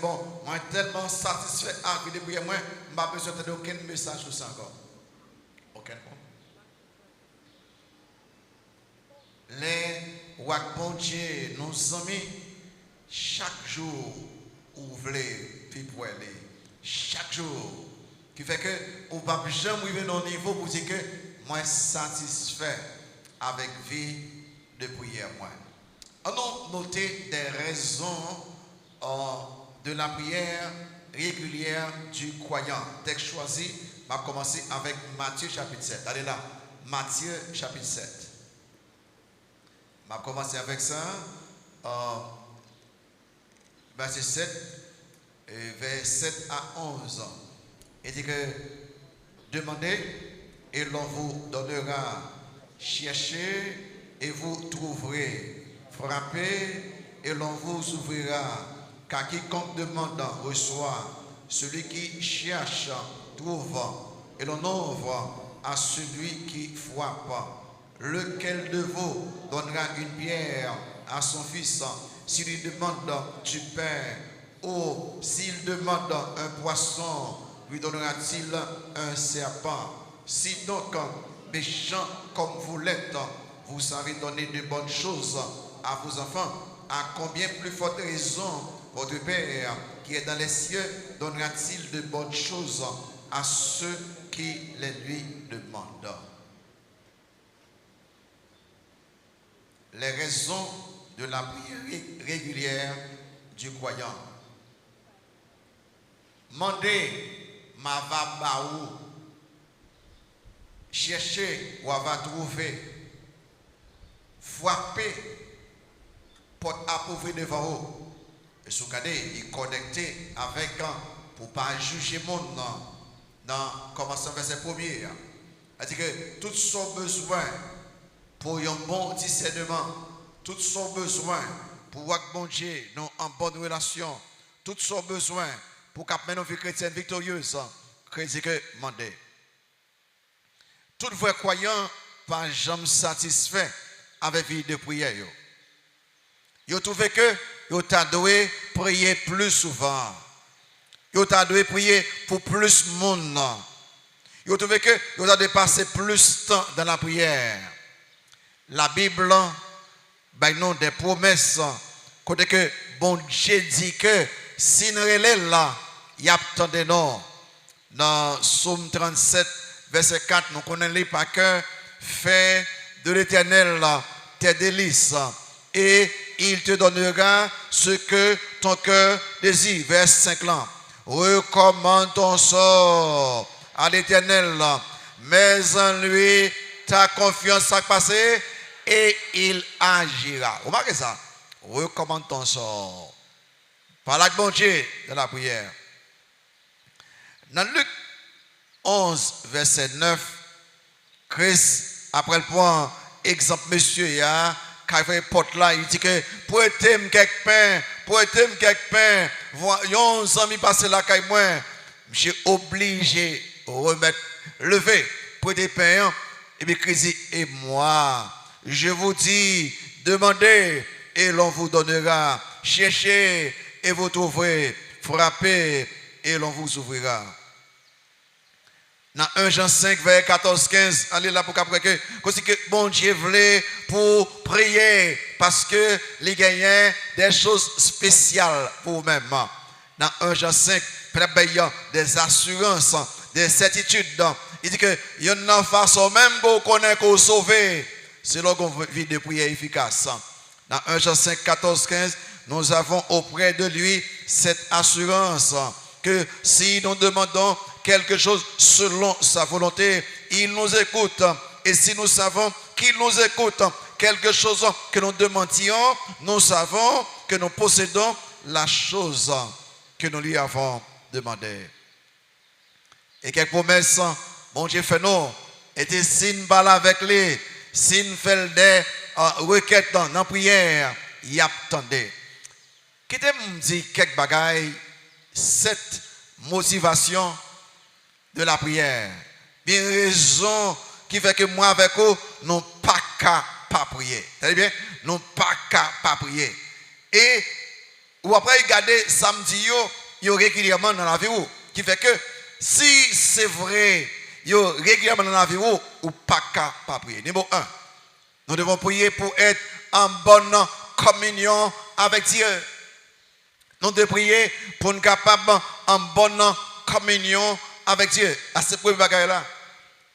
bon, moi tellement satisfait avec les prières, moi, je n'ai pas besoin d'aucun message sur ça encore. Aucun. Les wak bon Dieu, nos amis, chaque jour, ouvrez, puis pour aller. Chaque jour. Qui fait que, on ne va jamais arriver dans le niveau pour dire que, moi, satisfait avec vie de prière, moi. On a noté des raisons de la prière régulière du croyant. Texte choisi, on va commencer avec Matthieu chapitre 7. Allez là, Matthieu chapitre 7. On va commencer avec ça. Verset 7, verset 7 à 11. Il dit que demandez et l'on vous donnera. Cherchez et vous trouverez. Frappez et l'on vous ouvrira. Car quiconque demande reçoit. Celui qui cherche trouve. Et l'on ouvre à celui qui frappe. Lequel de vous donnera une pierre à son fils s'il lui demande du pain, ou s'il demande un poisson, lui donnera-t-il un serpent? Si donc, méchant comme vous l'êtes, vous savez donner de bonnes choses à vos enfants, à combien plus forte raison votre Père qui est dans les cieux donnera-t-il de bonnes choses à ceux qui les lui demandent? Les raisons de la prière régulière du croyant. Mandez, ma va baou. Cherchez, ou va trouver. Frappez, porte appauvri devant vous. Et ce cas, il est connecté avec, pour ne pas juger le monde, dans commençant verset premier. C'est-à-dire que tout son besoin pour un bon discernement, tout son besoin pour voir bon Dieu nous en bonne relation, tout son besoin pour mener une vie chrétienne victorieuse, crédit que mandé. Tout vrai croyant pas jamais satisfait avec vie de prière. Vous trouvez que vous avez prier plus souvent. Vous avez prier pour plus de monde. Vous trouvez que vous avez passé plus de temps dans la prière. La Bible, ben non, des promesses, côté que bon Dieu dit que si nous sommes là, il y a tant de noms. Dans Psaume 37, verset 4, nous connaissons par cœur, fais de l'Éternel tes délices et il te donnera ce que ton cœur désire. Verset 5 là. Recommande ton sort à l'Éternel, mais en lui ta confiance a passé et il agira. Remarquez ça. Recommande ton sort. Par la bon Dieu de la prière. Dans Luc 11, verset 9, Christ, après le point, exemple, monsieur, quand il fait porte là, il dit que prêtez-moi quelques pains, prêtez-moi quelques pains. Voyons, amis passer là, quand moi, je suis obligé de remettre, lever, prêter pain, et puis Christ dit, et moi, je vous dis, demandez et l'on vous donnera. Cherchez et vous trouverez. Frappez et l'on vous ouvrira. Dans 1 Jean 5, vers 14-15, allez là pour qu'après que bon Dieu voulait pour prier parce que les gagnants des choses spéciales pour vous-même. Dans 1 Jean 5, des assurances, des certitudes. Il dit que il y a une façon même qu'on connaît qu'on sauver. C'est là qu'on vit des prières efficaces. Dans 1 Jean 5, 14-15, nous avons auprès de lui cette assurance que si nous demandons quelque chose selon sa volonté, il nous écoute. Et si nous savons qu'il nous écoute, quelque chose que nous demandions, nous savons que nous possédons la chose que nous lui avons demandé. Et quelques promesses, bon Dieu fait nous. Et si nous parlons avec lui, si nous faisons des requêtes dans la prière, il attendait. Qui te dit quelques bagailles, cette motivation de la prière. Bien raison qui fait que moi avec vous, nous pas qu'à pas prier. Très bien? Nous pas qu'à pas prier. Et ou après regarder samedi yo régulièrement dans la vie qui fait que si c'est vrai yo régulièrement dans la vie ou pas capable prier. Numéro 1, nous devons prier pour être en bonne communion avec Dieu. Nous devons prier pour être capable en bonne communion avec Dieu. À ce premier bagage là,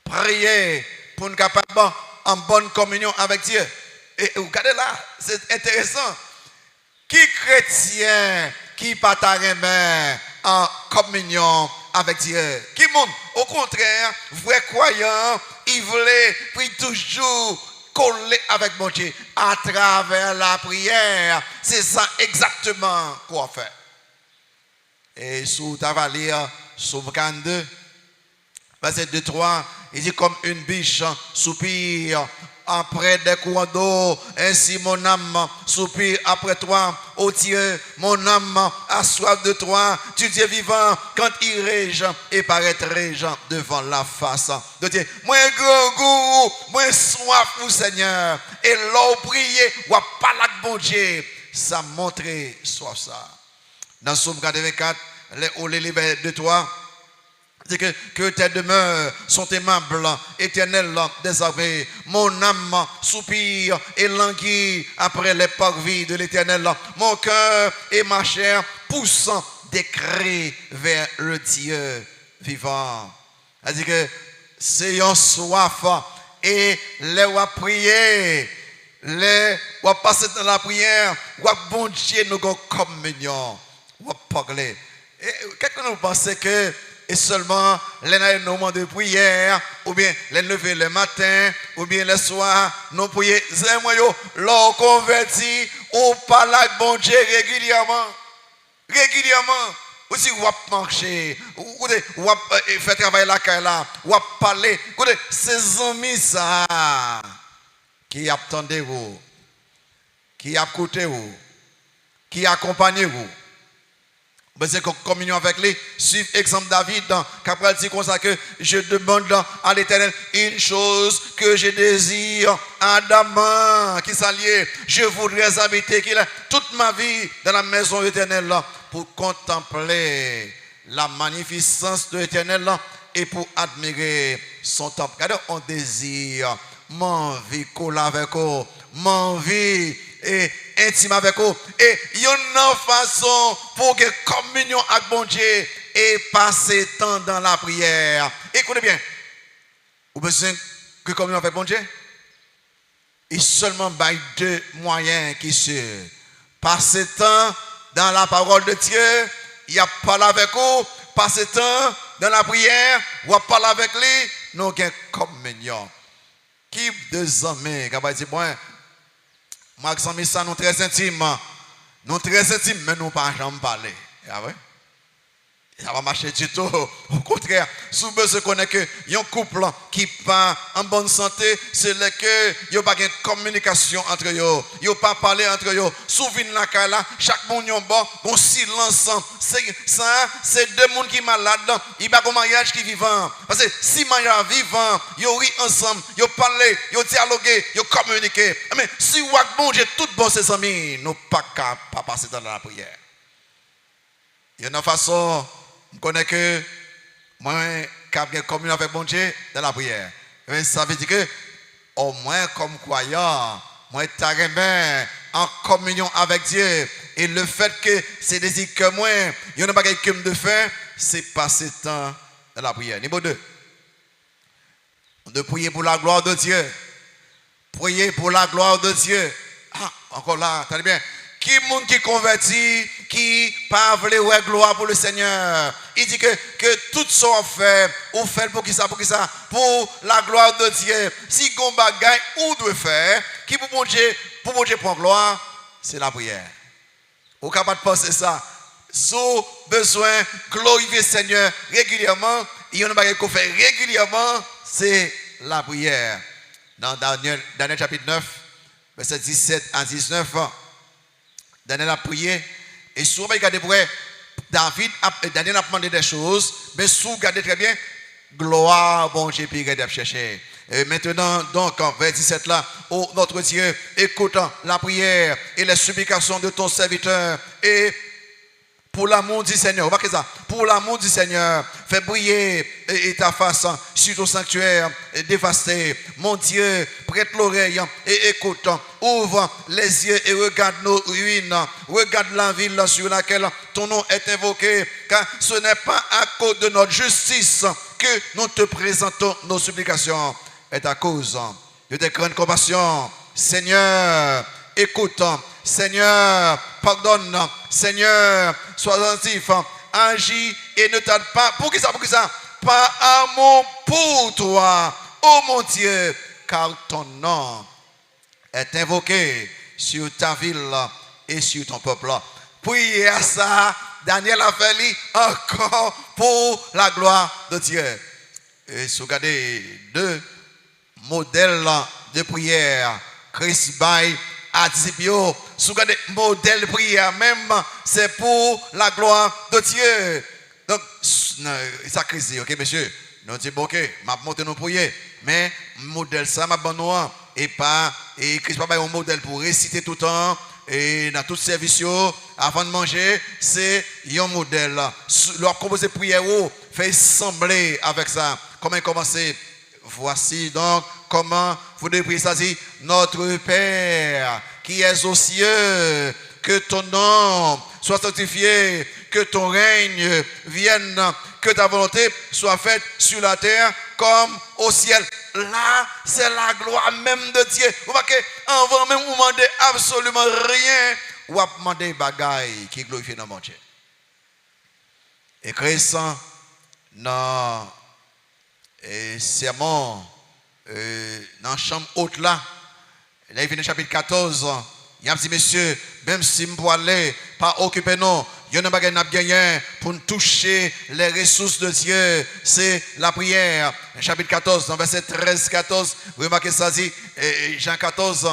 prier pour être capable en bonne communion avec Dieu. Et regardez là, c'est intéressant. Qui chrétien qui partage en communion avec Dieu? Qui monde? Au contraire, vrai croyant, il voulait puis toujours coller avec mon Dieu à travers la prière. C'est ça exactement qu'on fait. Et sous ta va lire Psaume 42, verset 2-3, il dit comme une biche soupire après des courants d'eau, ainsi mon âme soupire après toi, ô Dieu, mon âme a soif de toi, tu Dieu vivant, quand il rège et paraîtrai devant la face de Dieu. Moi grand goût, moi soif au Seigneur, et l'eau prier, ou pas la bon Dieu, ça montre soif ça. Dans Psaume 84, les versets de toi, que tes demeures sont aimables, éternelles, désormais. Mon âme soupire et languit après les parvis de l'éternel. Mon cœur et ma chair poussent des cris vers le Dieu vivant. C'est-à-dire que c'est une soif et les va prier, les va passer dans la prière, va bon Dieu nous communion, va parler. Quelqu'un nous pense que et seulement les moments de prière, ou bien les lever le matin, ou bien le soir, nous prions, l'on converti, ou parle avec bon Dieu régulièrement. Régulièrement. Ou si vous marcher, ou faire travailler la caille là, ou parler. Ces amis ça, qui attendent vous, qui écoutent vous, qui accompagnent vous. C'est communion avec lui. Suivez l'exemple David dans Capral dit comme ça que je demande à l'Éternel une chose que je désire ardemment qui s'allie. Je voudrais habiter toute ma vie dans la maison éternelle pour contempler la magnificence de l'Éternel et pour admirer son temple. Regardez, on désire m'envie coller avec vous, m'envie et intime avec vous. Et il y a une façon pour que communion avec bon Dieu et passer temps dans la prière. Écoutez bien. Vous besoin que communion avec bon Dieu? Il seulement by deux moyens qui sont passer temps dans la parole de Dieu. Il y a parlé avec vous. Passer temps dans la prière. Ou à parler avec lui. Nous avons communion. Qui deux amis qui va dire bon. Moi, ça nous très intime. Nous très intimes, mais nous ne pas jamais parler. Ça va marcher du tout. Au contraire, si vous besoin connaît que un couple qui pas en bonne santé, c'est le que il n'y a pas de communication entre eux. Il n'y a pas parler entre eux. Souvenez la cas là, chaque monde y a bon silence. C'est deux mondes qui sont malades. Il n'y a pas de mariage qui est vivant. Parce que si mariage vivant, ils rit ensemble, ils parlent, ils dialoguent, ils communiquent. Mais si vous avez bon, j'ai tout bon ses amis, nous pas capable passer dans la prière. Il y a une façon. Je connais que moi, quand je communion avec mon Dieu dans la prière. Mais ça veut dire que, au moins comme croyant, moi, je en communion avec Dieu. Et le fait que c'est des que moi, il n'y a pas quelqu'un de faire, c'est passer temps dans la prière. Numéro 2. On doit prier pour la gloire de Dieu. Prier pour la gloire de Dieu. Ah, encore là, attendez bien. Qui monde qui convertit, qui pas veut ouais gloire pour le Seigneur. Il dit que tout ça on fait pour qui ça, pour la gloire de Dieu. Si on bagaille ou doit faire, qui pour mon Dieu prendre gloire, c'est la prière. Vous êtes capable de penser ça. Sous besoin glorifier le Seigneur régulièrement, il y a un bagage qu'on fait régulièrement, c'est la prière. Dans Daniel chapitre 9, verset 17 à 19. Daniel a prié et souvent regardez pour Daniel a demandé des choses, mais souvent regardez très bien, gloire bon Dieu puis regardez chercher. Et maintenant donc en verset 17 là, ô notre Dieu, écoute la prière et les supplications de ton serviteur et pour l'amour du Seigneur, remarquez ça, pour l'amour du Seigneur, fais briller ta face sur ton sanctuaire dévasté. Mon Dieu, prête l'oreille et écoute, ouvre les yeux et regarde nos ruines, regarde la ville sur laquelle ton nom est invoqué, car ce n'est pas à cause de notre justice que nous te présentons nos supplications, est à cause de tes grandes compassions. Seigneur, écoute. Seigneur, pardonne. Seigneur, sois attentif. Agis et ne tarde pas. Pour qui ça? Pour qui ça? Par amour pour toi, oh mon Dieu, car ton nom est invoqué sur ta ville et sur ton peuple. Priez à ça, Daniel a fait encore pour la gloire de Dieu. Et si vous regardez deux modèles de prière, Chris Bay, Adipio, sous le modèle de prière même, c'est pour la gloire de Dieu. Donc, ça crise, ok, monsieur? Nous disons, ok, m'a monté nos prières, mais modèle ça, m'a bon noir, et pas, et Christ pas un modèle pour réciter tout le temps, et dans tout service, avant de manger, c'est un modèle. Leur composer prière, fait sembler avec ça. Comment commencer? Voici donc comment vous devez prier ça, dit notre Père qui es aux cieux, que ton nom soit sanctifié, que ton règne vienne, que ta volonté soit faite sur la terre comme au ciel. Là, c'est la gloire même de Dieu. Vous voyez, avant même vous demandez absolument rien, vous demandez bagaille qui glorifie dans mon Dieu. Et Christ, non. Et sermon dans la chambre haute là, il vient au chapitre 14, il a dit, monsieur, même si je peux aller, pas occuper non, il y a un gagné pour toucher les ressources de Dieu, c'est la prière. Chapitre 14, dans verset 13-14, vous remarquez ça dit, Jean 14,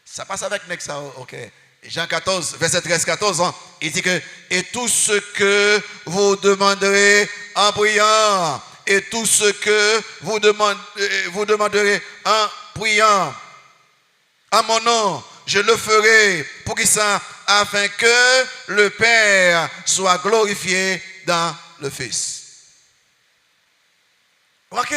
ça passe avec Nexa, ok. Jean 14, verset 13-14, il dit que, et tout ce que vous demanderez en priant, et tout ce que vous demanderez en priant à mon nom, je le ferai pour qui ça, afin que le Père soit glorifié dans le Fils. Ok?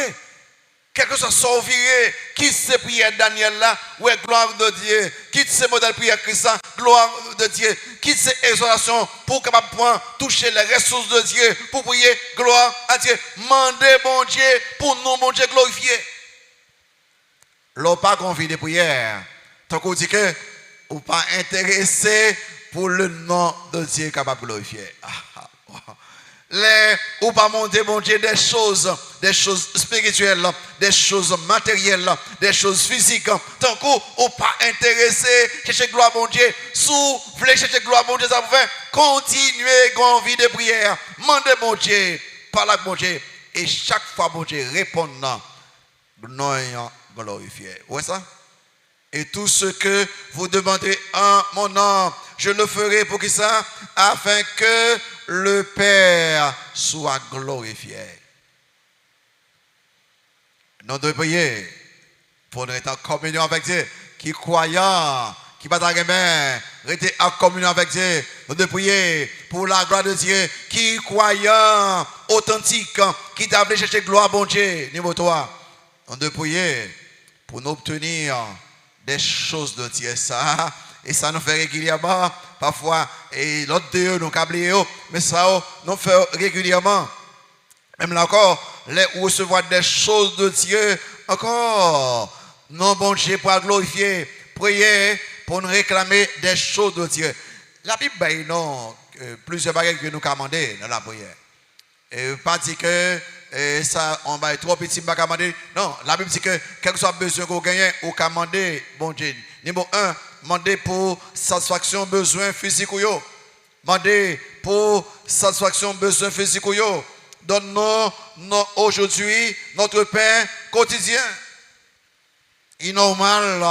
Quelque chose soit viré, quitte ces prières Daniel là, ouais, gloire de Dieu, quitte ces modèles prières Christ, gloire de Dieu, quitte ces exhortations pour capable toucher les ressources de Dieu, pour prier gloire à Dieu, mandez bon Dieu pour nous, bon Dieu glorifié. L'on pas convie de prière, tant qu'on dit que ou pas intéressé pour le nom de Dieu capable de glorifier. Ou pas monter, bon Dieu, des choses spirituelles, des choses matérielles, des choses physiques. Tant qu'on ou pas intéressé, chercher gloire, bon Dieu, sous, voulez chercher gloire, bon Dieu, ça vous fait continuer grande vie de prière. Mandez, bon Dieu, parlez avec bon Dieu, et chaque fois, bon Dieu, répondant, non glorifié. Vous voyez ça? Et tout ce que vous demandez en mon nom, je le ferai pour qui ça? Afin que le Père soit glorifié. Nous devons prier pour être en communion avec Dieu. Qui croyant, qui va rester en communion avec Dieu. Nous devons prier pour la gloire de Dieu. Qui croyant, authentique, qui t'a voulu chercher gloire, bon Dieu, niveau 3. Nous devons prier pour nous obtenir des choses de Dieu. Ça, et ça nous fait régulièrement. Parfois, et l'autre de nous câblés, mais ça nous fait régulièrement. Même là encore, les recevoir des choses de Dieu, encore, non bon Dieu pour glorifier, prier pour nous réclamer des choses de Dieu. La Bible, ben, non, plusieurs bagages que nous commandons dans la prière. Et pas dire que ça, on va être trop petit, on va commander. Non, la Bible dit que quel que soit besoin qu'on gagne, ou commander, bon Dieu. Numéro 1, demander pour satisfaction besoin physique ou yo. Demander pour satisfaction besoin physique ou yo. Donne-nous aujourd'hui notre pain quotidien. Il est normal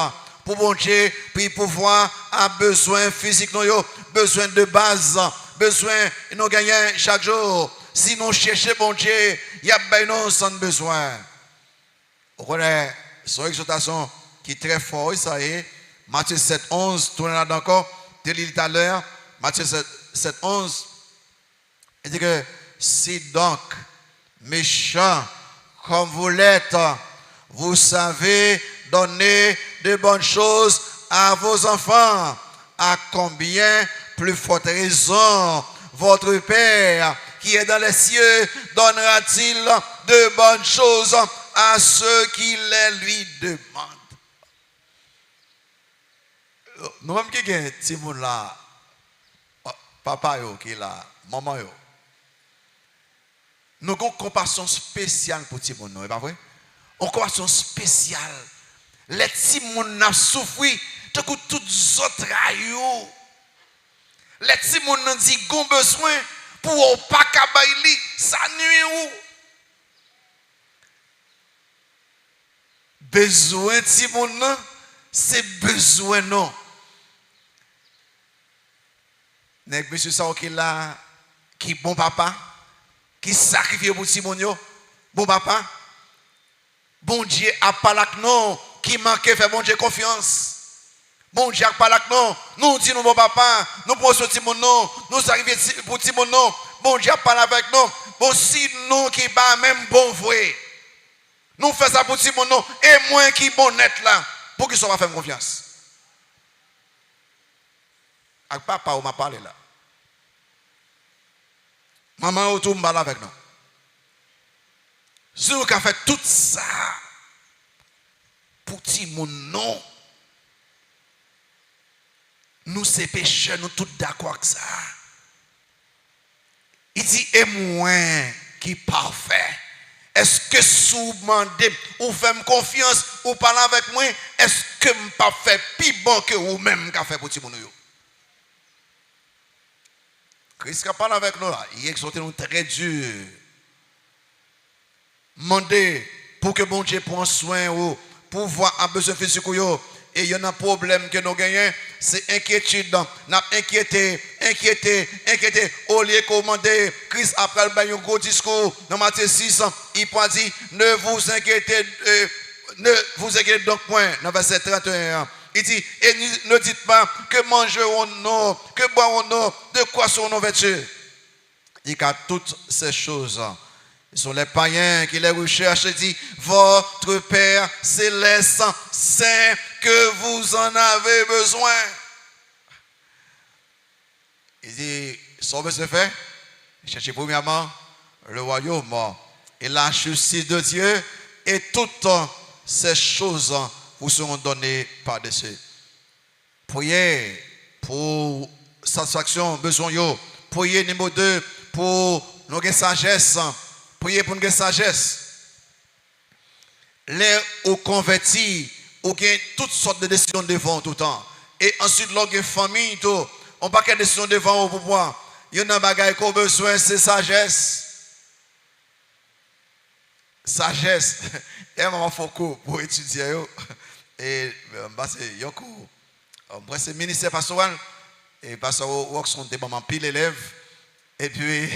pour bon Dieu, puis pouvoir à besoin physique nous yo, besoin de base, besoin nous gagner chaque jour. Si nous cherchons bon Dieu, il y a ben non sans besoin. Vous connaissez son exhortation qui est très fort, ça est. Matthieu 7, 11, tournez là encore. Tu lis tout à l'heure. Matthieu 7, 11. Il dit que si donc, méchants comme vous l'êtes, vous savez donner de bonnes choses à vos enfants, à combien plus forte raison votre Père qui est dans les cieux donnera-t-il de bonnes choses à ceux qui les lui demandent. Nous-mêmes qui avons petit monde là, papa yo qui est là, maman yo, nous avons une compassion spéciale pour petit monde, pas vrai? Une compassion spéciale. Les petits monde n'a souffert, de toutes les autres aïeux. Les petits monde n'a dit qu'on besoin pour pas kabaili, ça nuit ou. Besoin petit monde, c'est besoin non. Nèg monsieur ça qui là qui bon papa qui sacrifie pour petit monde bon papa bon Dieu a pas là non qui manque faire bon Dieu confiance bon Dieu a pas là non nous dit nous bon papa nous pour ce petit monde non nous sacrifier pour petit monde non bon Dieu a pas là avec nous bon si nous qui pas même bon vrai nous fait ça pour petit monde non et moins qui bon net là pour qu'il soit pas faire confiance avec papa on m'a parlé là. Maman autour me parle avec nous. Si nous avons fait tout ça pour petit monde non, nous c'est pécheurs, nous tous d'accord avec ça. Il dit et moi qui parfait. Est-ce que sous demandez ou faites confiance ou parlez avec moi, est-ce que je pas fait plus bon que vous même qui fait pour petit monde? Christ qui parle avec nous là, il exhorte nous très dur. Mandez pour que bon Dieu prenne soin ou pour voir un besoin physique et il y a un problème que nous gagnons, c'est inquiétude. Nous inquiété. Au lieu de commander, Christ après un gros discours dans Matthieu 6, il dit ne vous inquiétez donc point dans verset 31. Il dit, et ne dites pas que mangerons-nous, que boirons-nous, de quoi serons-nous vêtus. Il dit qu'à toutes ces choses, ce sont les païens qui les recherchent. Il dit, votre Père céleste sait que vous en avez besoin. Il dit, son besoin fait, cherchez premièrement le royaume et la justice de Dieu et toutes ces choses vous seront donnés par-dessus. Priez pour satisfaction, besoin. Priez numéro 2 pour notre sagesse. Priez pour notre sagesse. Les ou convertis, ou gain toutes sortes de décisions devant tout le temps. Et ensuite, lorsque famille, on pas de décisions devant au pouvoir. Il y a un bagage qu'on a besoin, c'est sagesse. Sagesse. Et maman Foucault pour étudier. Et c'est ministère pastoral et pasteur Roxon était maman pile élève et puis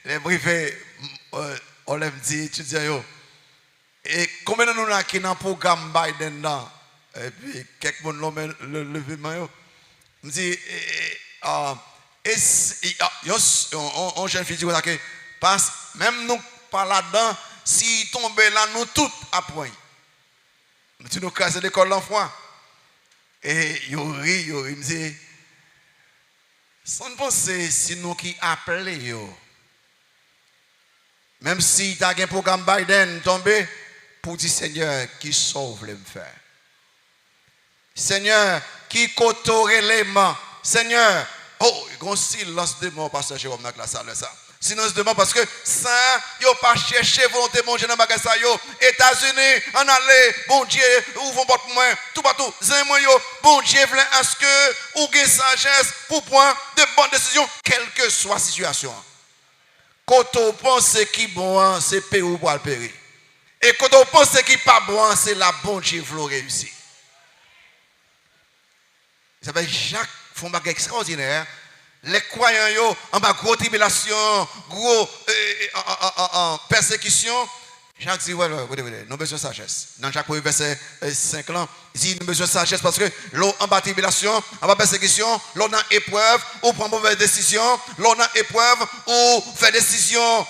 les brivés on l'aime dit étudiants et combien de nous là qui dans le programme Biden là et puis quelques monde le lever main me dit on jeune fille dit que passe même nous pas là-dedans si tombe là nous toutes apprendre. Tu nous casses l'école l'enfant. Et il me dit, sans penser, si nous qui appelons, même si tu as un programme Biden tombé, pour dire Seigneur, qui sauve les faire. Seigneur, qui cotoure les mains. Seigneur, oh, il y a un silence de mort, pasteur Jérôme, dans la salle, ça. Sinon, se demande parce que ça, ils n'ont pas cherché volonté de manger dans le magasin. États-Unis, en aller, bon Dieu, ouvrons porte moi, tout partout, bon Dieu, voulait à ce que vous ayez sagesse pour prendre de bonnes décisions, quelle que soit la situation. Quand on pense qui bon, c'est Pérou pour le périr. Et quand on pense qui pas bon, c'est la bonne Dieu qui veut réussir. Ça s'appelle Jacques font un extraordinaire. Les croyants, en bas, gros tribulation, gros persécution, Jacques dit, ouais, nous avons besoin de sagesse. Dans Jacques verset 5 là, il dit, nous avons besoin de sagesse parce que l'on en bas tribulation, en bas persécution, l'on a épreuve, ou prend mauvaise décision, l'on a épreuve, ou fait décision